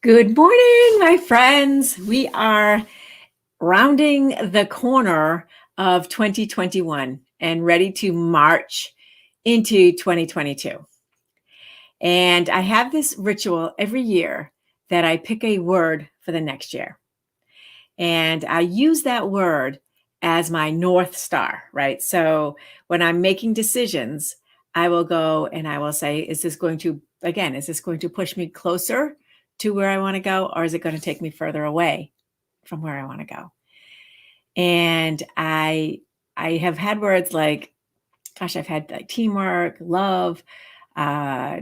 Good morning, my friends. We are rounding the corner of 2021 and ready to march into 2022. And I have this ritual every year that I pick a word for the next year. And I use that word as my North Star, right? So when I'm making decisions, I will go and I will say, is this going to push me closer to where I want to go, or is it going to take me further away from where I want to go? And I have had words like, gosh, I've had like teamwork, love. Uh,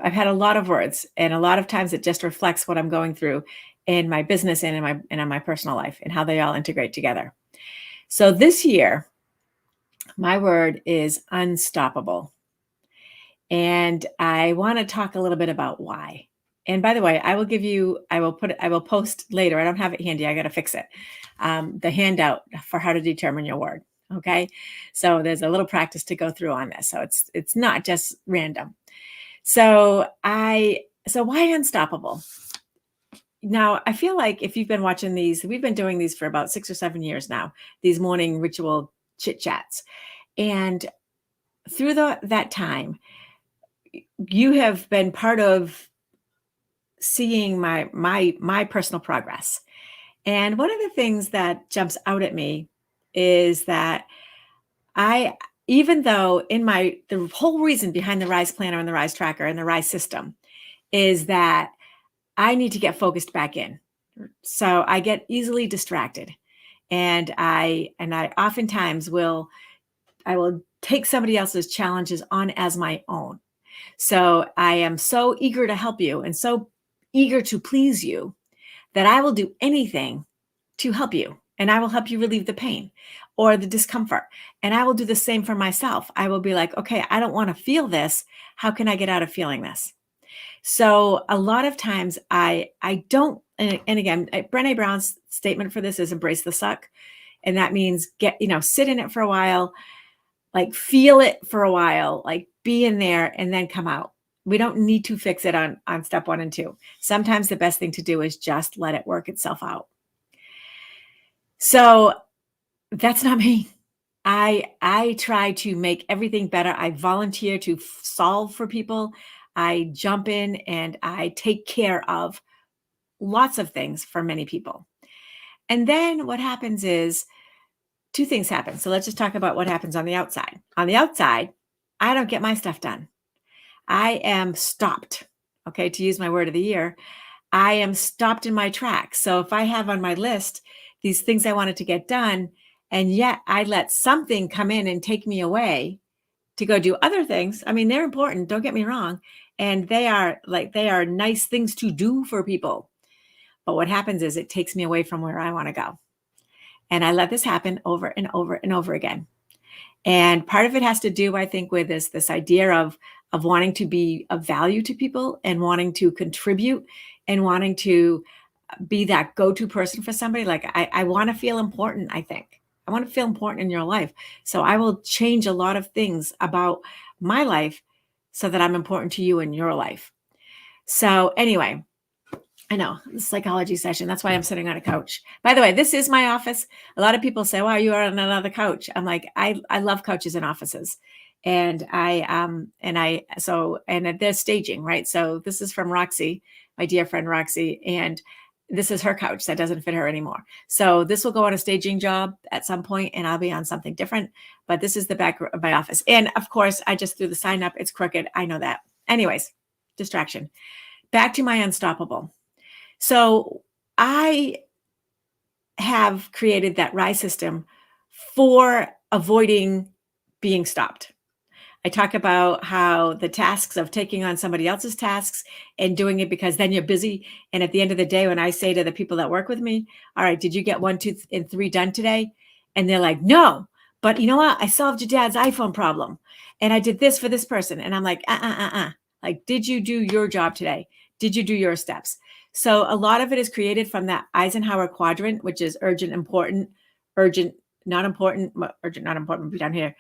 I've had a lot of words, and a lot of times it just reflects what I'm going through in my business and in my personal life and how they all integrate together. So this year, my word is unstoppable. And I want to talk a little bit about why. And by the way, I will post later. I don't have it handy. I got to fix it. The handout for how to determine your word. Okay. So there's a little practice to go through on this. So it's not just random. So why unstoppable? Now, I feel like if you've been watching these, we've been doing these for about 6 or 7 years now, these morning ritual chit chats. And through that time, you have been part of seeing my personal progress. And one of the things that jumps out at me is that I, even though the whole reason behind the Rise Planner and the Rise Tracker and the Rise system is that I need to get focused back in. So I get easily distracted. And I oftentimes I will take somebody else's challenges on as my own. So I am so eager to help you and so eager to please you that I will do anything to help you. And I will help you relieve the pain or the discomfort. And I will do the same for myself. I will be like, okay, I don't want to feel this. How can I get out of feeling this? So a lot of times I don't, and again, Brené Brown's statement for this is embrace the suck. And that means sit in it for a while, like feel it for a while, like be in there and then come out. We don't need to fix it on step 1 and 2. Sometimes the best thing to do is just let it work itself out. So that's not me. I try to make everything better. I volunteer to solve for people. I jump in and I take care of lots of things for many people. And then what happens is 2 things happen. So let's just talk about what happens on the outside. On the outside, I don't get my stuff done. I am stopped. Okay, to use my word of the year, I am stopped in my tracks. So if I have on my list these things I wanted to get done, and yet I let something come in and take me away to go do other things. I mean, they're important, don't get me wrong. And they are nice things to do for people. But what happens is it takes me away from where I want to go. And I let this happen over and over and over again. And part of it has to do, I think, with this idea of wanting to be of value to people and wanting to contribute and wanting to be that go-to person for somebody. Like I want to feel important, I think. I want to feel important in your life. So I will change a lot of things about my life so that I'm important to you in your life. So anyway, I know, the psychology session. That's why I'm sitting on a couch. By the way, this is my office. A lot of people say, wow, you are on another couch. I'm like, I love couches and offices. And they're staging, right? So this is from Roxy, my dear friend Roxy. And this is her couch that doesn't fit her anymore. So this will go on a staging job at some point and I'll be on something different. But this is the back of my office. And of course, I just threw the sign up. It's crooked. I know that. Anyways, distraction. Back to my unstoppable. So I have created that Rise system for avoiding being stopped. I talk about how the tasks of taking on somebody else's tasks and doing it because then you're busy. And at the end of the day, when I say to the people that work with me, all right, did you get 1, 2, and 3 done today? And they're like, no, but you know what? I solved your dad's iPhone problem and I did this for this person. And I'm like, like, did you do your job today? Did you do your steps? So a lot of it is created from that Eisenhower quadrant, which is urgent, important, urgent, not important, urgent, not important, be down here.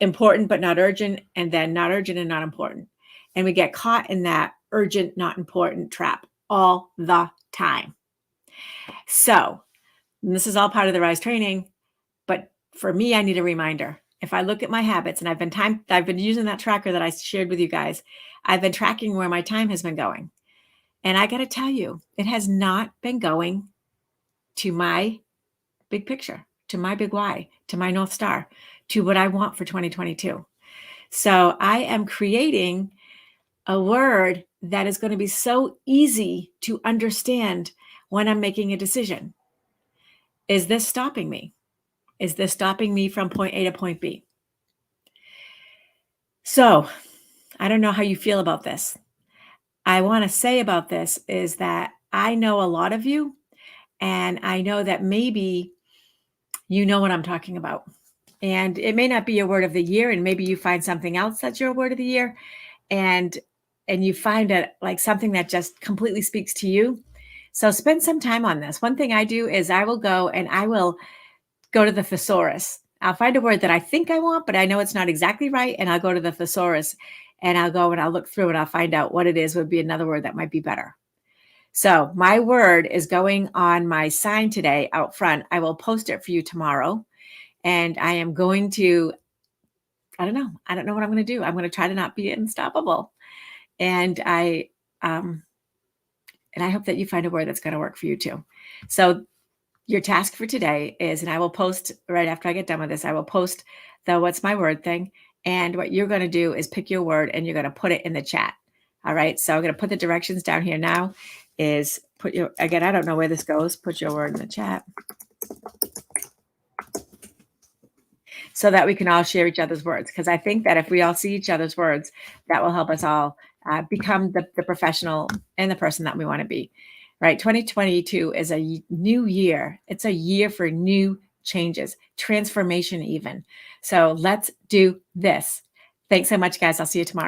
Important but not urgent, and then not urgent and not important. And we get caught in that urgent, not important trap all the time. So, and this is all part of the RISE training, but for me, I need a reminder. If I look at my habits, and I've been using that tracker that I shared with you guys. I've been tracking where my time has been going. And I got to tell you, it has not been going to my big picture, to my big why, to my North Star, to what I want for 2022. So I am creating a word that is going to be so easy to understand when I'm making a decision. Is this stopping me? Is this stopping me from point A to point B? So I don't know how you feel about this. I want to say about this is that I know a lot of you, and I know that maybe you know what I'm talking about. And it may not be your word of the year, and maybe you find something else that's your word of the year, and you find it like something that just completely speaks to you. So spend some time on this. One thing I do is I will go to the thesaurus. I'll find a word that I think I want, but I know it's not exactly right. And I'll go to the thesaurus and I'll look through and I'll find out what it is would be another word that might be better. So my word is going on my sign today out front. I will post it for you tomorrow. And I am going to, I don't know what I'm going to do. I'm going to try to not be unstoppable. And I hope that you find a word that's going to work for you too. So your task for today is, and I will post right after I get done with this, I will post the what's my word thing. And what you're going to do is pick your word and you're going to put it in the chat. All right. So I'm going to put the directions down here now is again, I don't know where this goes. Put your word in the chat so that we can all share each other's words. Because I think that if we all see each other's words, that will help us all become the professional and the person that we want to be. Right. 2022 is a new year. It's a year for new changes, transformation even. So let's do this. Thanks so much, guys. I'll see you tomorrow.